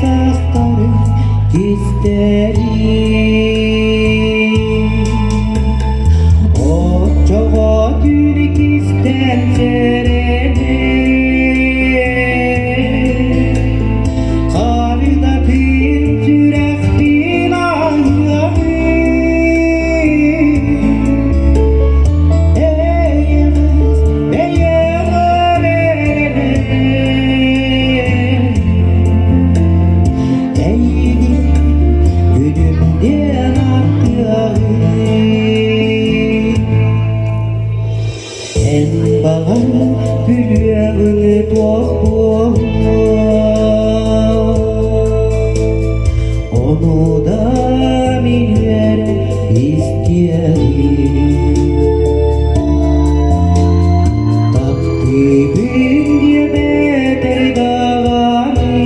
сақтары кестері от жоға түні кестен серене қарда пен жүрәқпен аяғы әйеміз onu da minver isterim takdibin yemedir dağani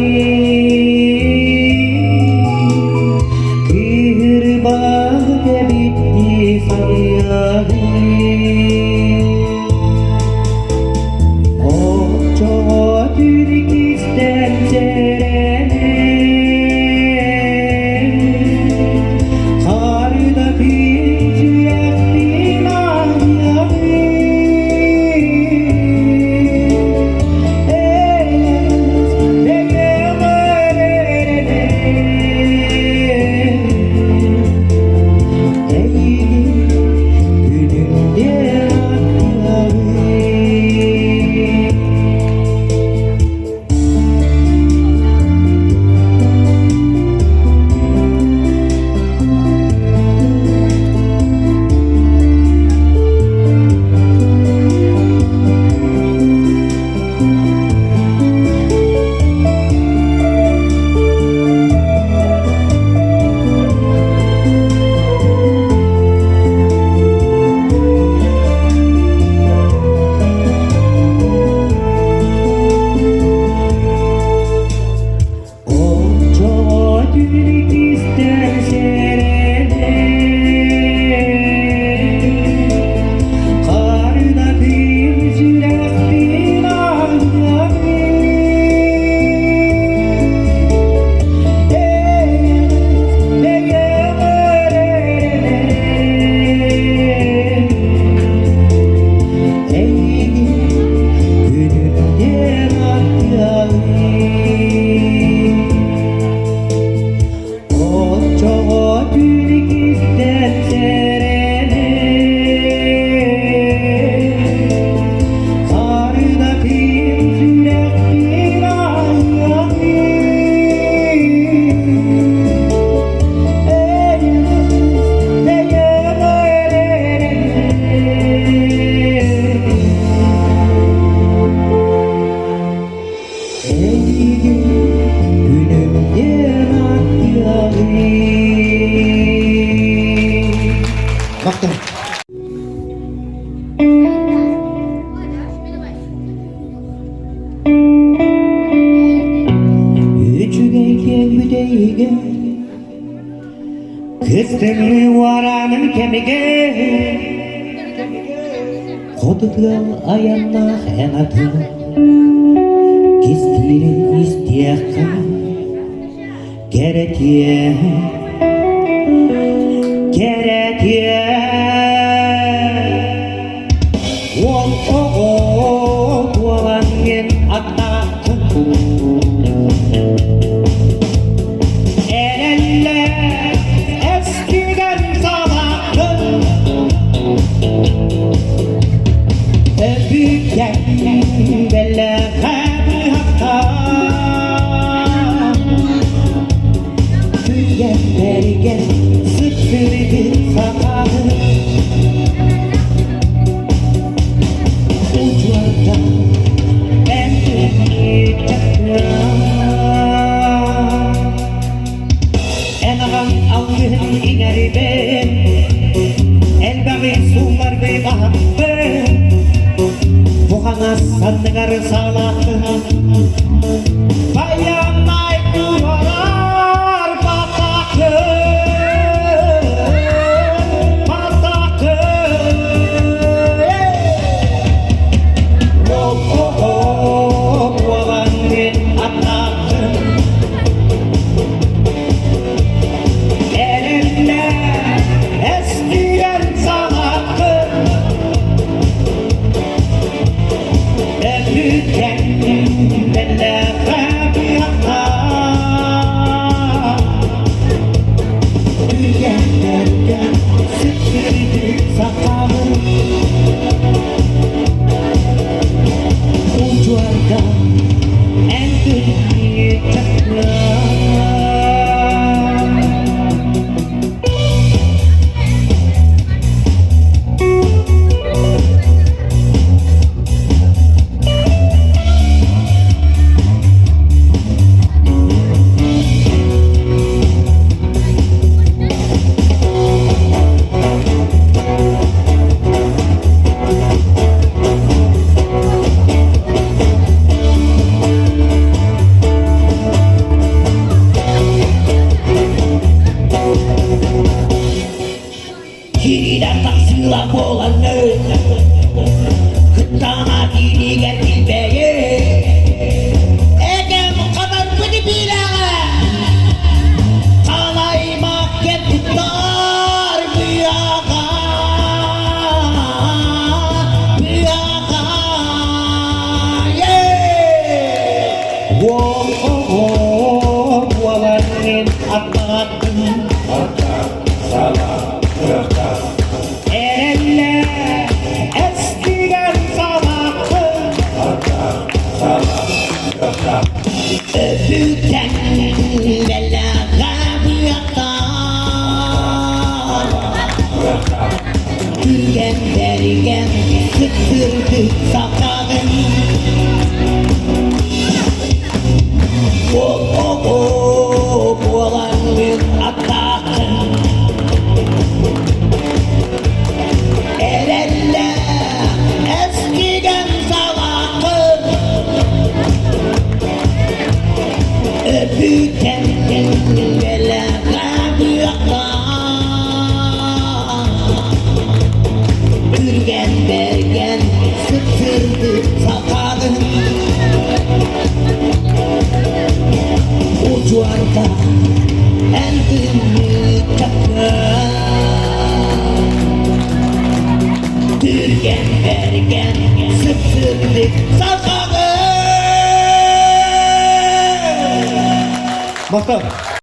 kırbağda bitti sayarım o çoğu türk isterse Kıstımı varanın kemiğe Koduklar ayağına henatı Kestirin istiyakka Keretiye Ol oğul Olangen atnaktı Bella kabul hatta Tüyen bergen sıçrıdı sakalı Ucuarda ben çakram En ağam algın ineri ben El-bağı sular ve bahabbı Bukan'a sandıgar sağlattı Bayanay duvar batakı Batakı Oh oh oh Bulanın atlattı öpükten belaga buyaktan Türgen bergen sıktırdı sakağın Boğalanın atağın Erelle eskigen salakın Öpüken belaga buyaktan Türgen bergen sıktırdı sakağın Ucuarda endimi takar Türgen bergen sıktırdı sakağın Muhtar